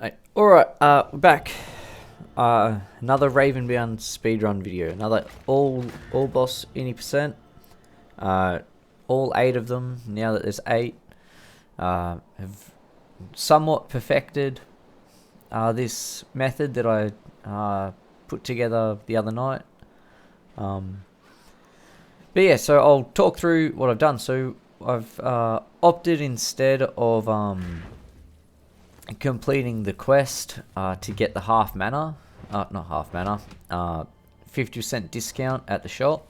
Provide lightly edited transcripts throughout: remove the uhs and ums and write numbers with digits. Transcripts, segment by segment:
Alright, we're back. Another Ravenbound speedrun video. Another all boss any percent. All 8 of them, now that there's 8, have somewhat perfected this method that I put together the other night. But yeah, so I'll talk through what I've done. So I've opted, instead of completing the quest to get the half mana, not half mana, 50% discount at the shop,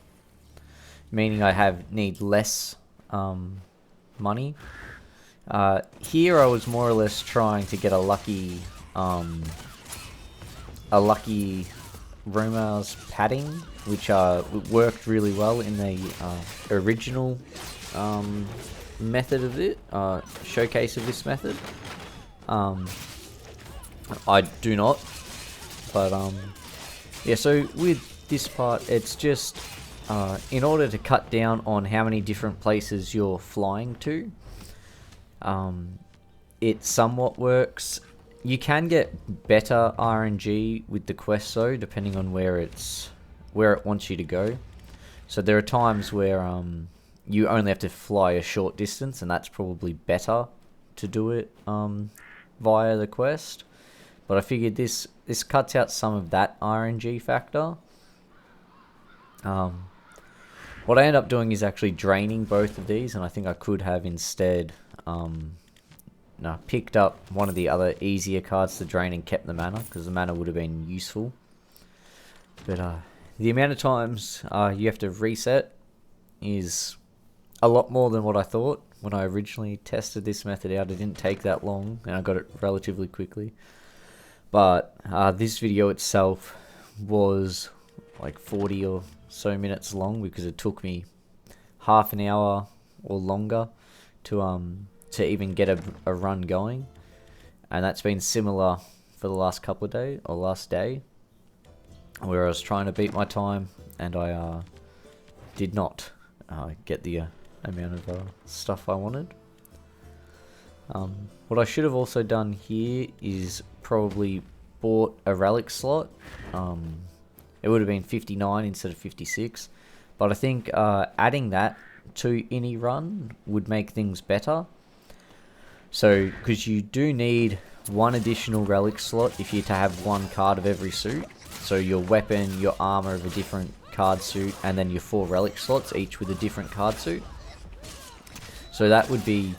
meaning I need less money. Here I was more or less trying to get a lucky Romar's padding, which worked really well in the original method of it, showcase of this method. I do not, but yeah, so with this part, it's just in order to cut down on how many different places you're flying to, it somewhat works. You can get better RNG with the quest though, depending on where it wants you to go. So there are times where you only have to fly a short distance, and that's probably better to do it via the quest. But I figured this cuts out some of that RNG factor. What I end up doing is actually draining both of these, and I think I could have instead picked up one of the other easier cards to drain and kept the mana, because the mana would have been useful. But the amount of times you have to reset is a lot more than what I thought. When I originally tested this method out, it didn't take that long, and I got it relatively quickly. But this video itself was like 40 or so minutes long, because it took me half an hour or longer to even get a run going. And that's been similar for the last couple of days, or last day, where I was trying to beat my time, and I did not get the amount of stuff I wanted. What I should have also done here is probably bought a relic slot. It would have been 59 instead of 56, but I think adding that to any run would make things better. So, because you do need one additional relic slot if you're to have one card of every suit. So your weapon, your armor of a different card suit, and then your 4 relic slots, each with a different card suit. So that would be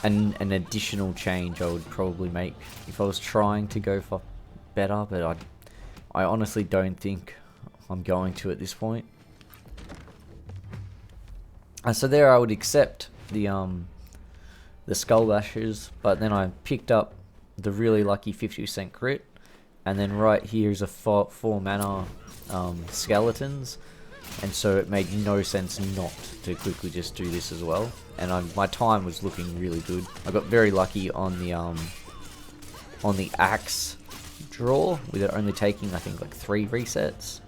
an additional change I would probably make if I was trying to go for better, but I honestly don't think I'm going to at this point. So there I would accept the skull bashes, but then I picked up the really lucky 50% crit, and then right here is a 4 mana skeletons, and so it made no sense not to quickly just do this as well. And my time was looking really good. I got very lucky on the axe draw, with it only taking I think like 3 resets.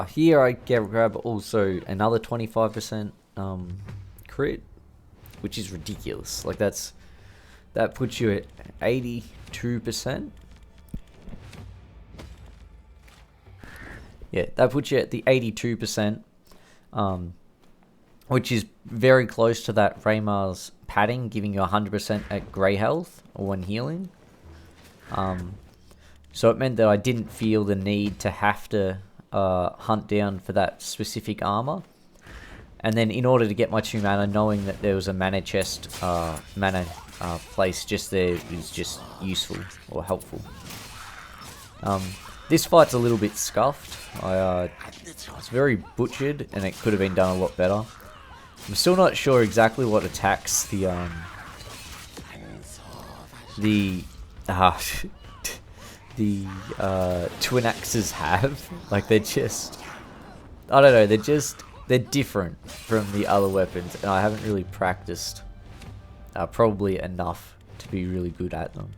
Here I grab also another 25% crit, which is ridiculous. Like that puts you at 82%. Yeah, that puts you at the 82%, which is very close to that Raymar's padding, giving you 100% at grey health or when healing. So it meant that I didn't feel the need to have to hunt down for that specific armor. And then in order to get my 2 mana, knowing that there was a mana chest, place just there is just useful or helpful. This fight's a little bit scuffed. It's very butchered, and it could have been done a lot better. I'm still not sure exactly what attacks the twin axes have. Like, they're just, I don't know, they're different from the other weapons, and I haven't really practiced probably enough to be really good at them.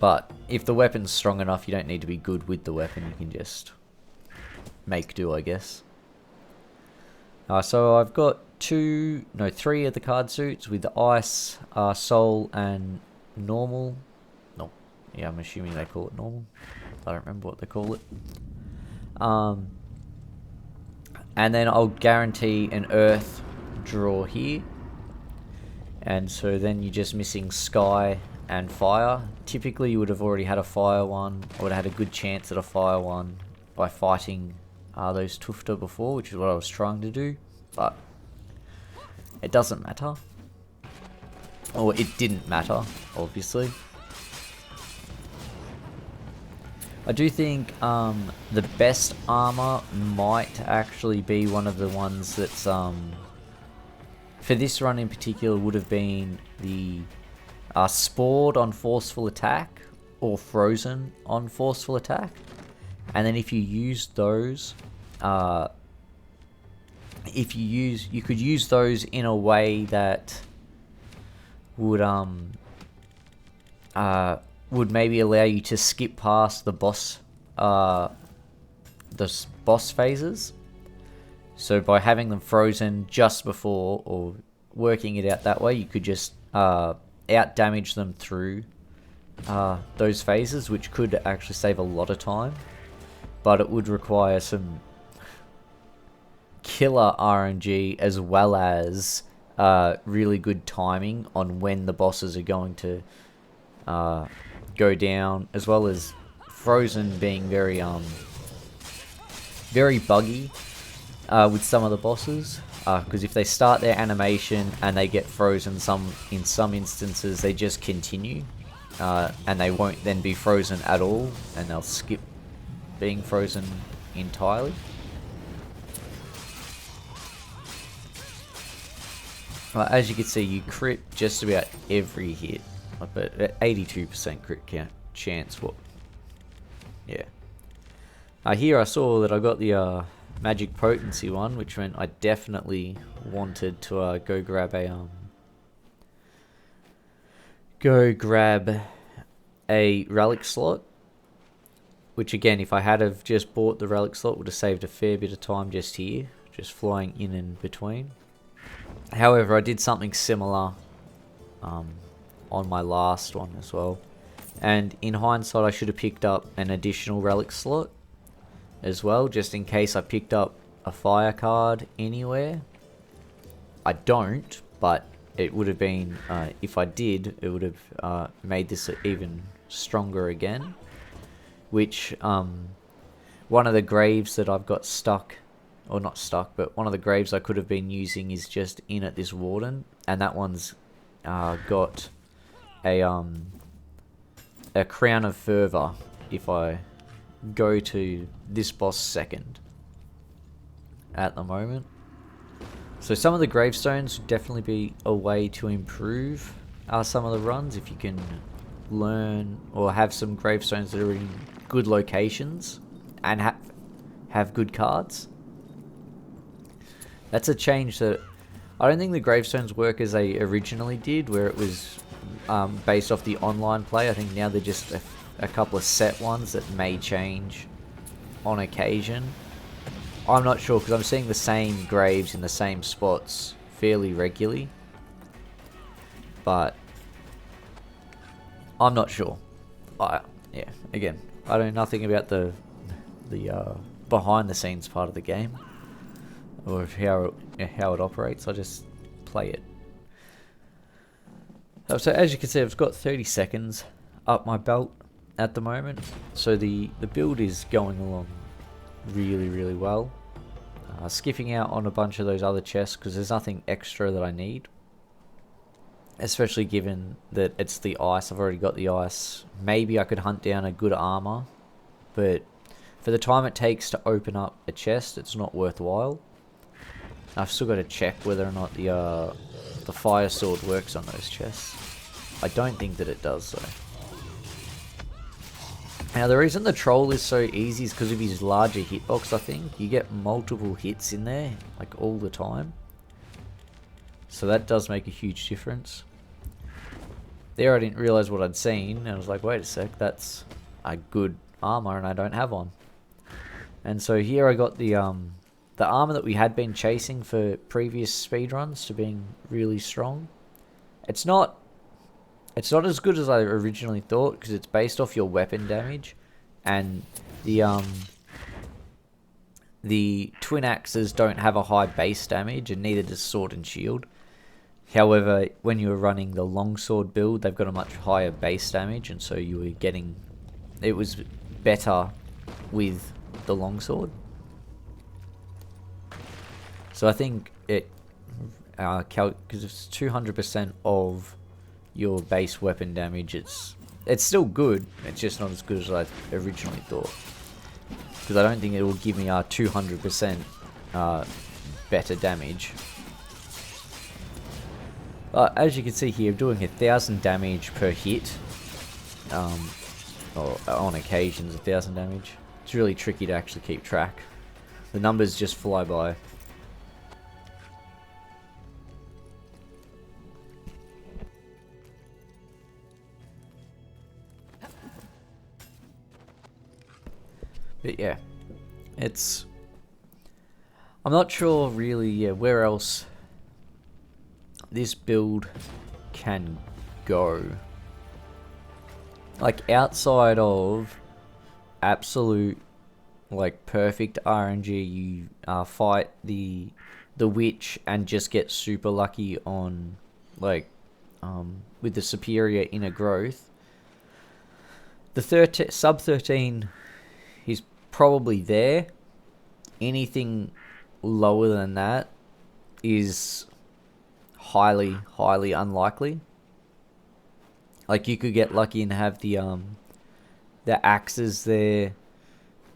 But if the weapon's strong enough, you don't need to be good with the weapon, you can just make do, I guess. So I've got three of the card suits with ice, soul, and normal. No, yeah, I'm assuming they call it normal. I don't remember what they call it. And then I'll guarantee an earth draw here. And so then you're just missing sky and fire. Typically you would have already had a fire one, or would have had a good chance at a fire one by fighting those Tufta before, which is what I was trying to do, but it doesn't matter. Or it didn't matter, obviously. I do think the best armor might actually be one of the ones that's, for this run in particular, would have been the Spored on Forceful Attack, or Frozen on Forceful Attack. And then if you use those, you could use those in a way that would maybe allow you to skip past the boss phases. So by having them frozen just before, or working it out that way, you could just out damage them through those phases, which could actually save a lot of time, but it would require some killer RNG as well as really good timing on when the bosses are going to go down, as well as Frozen being very buggy with some of the bosses, because if they start their animation and they get frozen, in some instances they just continue, and they won't then be frozen at all, and they'll skip being frozen entirely. As you can see, you crit just about every hit, but 82% crit chance. What? Yeah. Here I saw that I got the magic potency one, which meant I definitely wanted to go grab a relic slot. Which again, if I had have just bought the relic slot, would have saved a fair bit of time just here, just flying in and between. However, I did something similar on my last one as well, and in hindsight I should have picked up an additional relic slot as well, just in case I picked up a fire card anywhere. I don't, but it would have been, if I did, it would have made this even stronger again, which one of the graves that I've got stuck, or not stuck, but one of the graves I could have been using is just in at this warden, and that one's got a Crown of Fervor if I go to this boss second at the moment. So some of the gravestones would definitely be a way to improve some of the runs, if you can learn or have some gravestones that are in good locations and have good cards. That's a change that I don't think the gravestones work as they originally did, where it was based off the online play. I think now they're just a couple of set ones that may change on occasion. I'm not sure, because I'm seeing the same graves in the same spots fairly regularly, but I'm not sure. Yeah, again, I know nothing about the behind the scenes part of the game, or how it operates. I just play it. So as you can see, I've got 30 seconds up my belt at the moment, so the build is going along really well. Skipping out on a bunch of those other chests because there's nothing extra that I need, especially given that it's the ice. I've already got the ice. Maybe I could hunt down a good armor, but for the time it takes to open up a chest, it's not worthwhile. I've still got to check whether or not the fire sword works on those chests. I don't think that it does though. Now the reason the troll is so easy is because of his larger hitbox. I think you get multiple hits in there, like all the time, so that does make a huge difference. There I didn't realize what I'd seen, and I was like, wait a sec, that's a good armor and I don't have one. And so here I got the the armor that we had been chasing for previous speedruns to being really strong. It's not as good as I originally thought, because it's based off your weapon damage, and the twin axes don't have a high base damage, and neither does sword and shield. However, when you were running the longsword build, they've got a much higher base damage, and so you were getting, it was better with the longsword. So I think it, because it's 200% of your base weapon damage, it's still good, it's just not as good as I originally thought. Because I don't think it will give me 200% better damage. As you can see here, I'm doing 1,000 damage per hit. Or on occasions 1,000 damage. It's really tricky to actually keep track. The numbers just fly by. But yeah, I'm not sure really where else this build can go. Like, outside of absolute, like, perfect RNG, you fight the witch and just get super lucky on, like, with the superior inner growth. The sub 13 is probably there. Anything lower than that is highly unlikely. Like, you could get lucky and have the axes there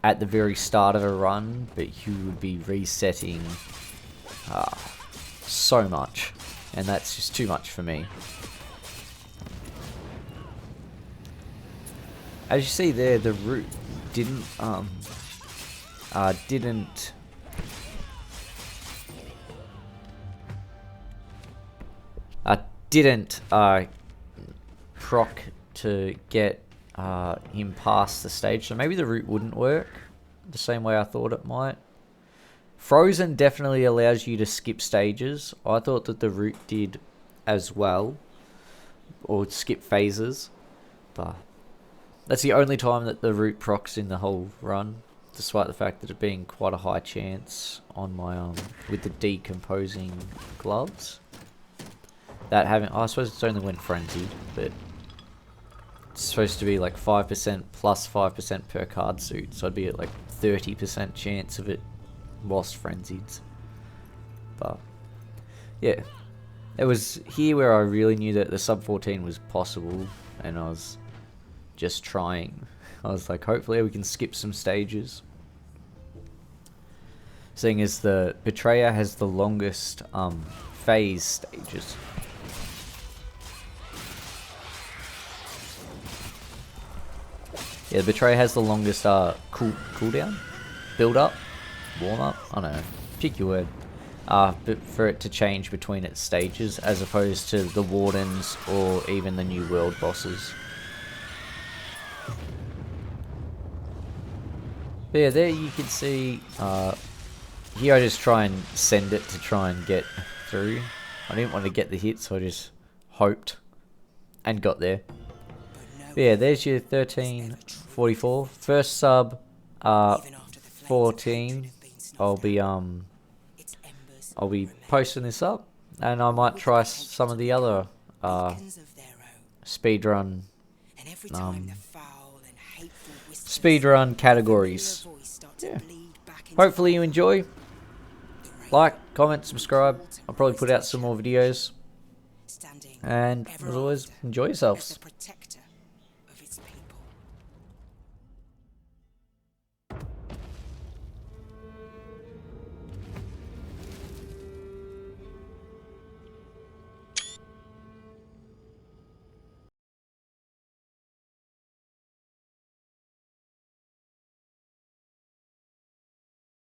at the very start of a run, but you would be resetting so much, and that's just too much for me. As you see there, the root didn't proc to get him past the stage, so maybe the route wouldn't work the same way I thought it might. Frozen definitely allows you to skip stages. I thought that the route did as well, or skip phases, but that's the only time that the route procs in the whole run, despite the fact that it being quite a high chance on my with the decomposing gloves. That having, I suppose it's only when frenzied, but it's supposed to be like 5% plus 5% per card suit, so I'd be at like 30% chance of it whilst frenzied. But yeah, it was here where I really knew that the sub 14 was possible, and I was just trying. I was like, hopefully we can skip some stages. Seeing as the Betrayer has the longest phase stages. Yeah, the Betrayer has the longest cooldown, build up, warm up, I don't know, pick your word. But for it to change between its stages, as opposed to the Wardens or even the New World bosses. But yeah, there you can see, here I just try and send it to try and get through. I didn't want to get the hit, so I just hoped and got there. But yeah, there's your 1344. First sub 14. I'll be posting this up, and I might try some of the other speedrun categories. Yeah. Hopefully you enjoy. Like, comment, subscribe. I'll probably put out some more videos. And as always, enjoy yourselves.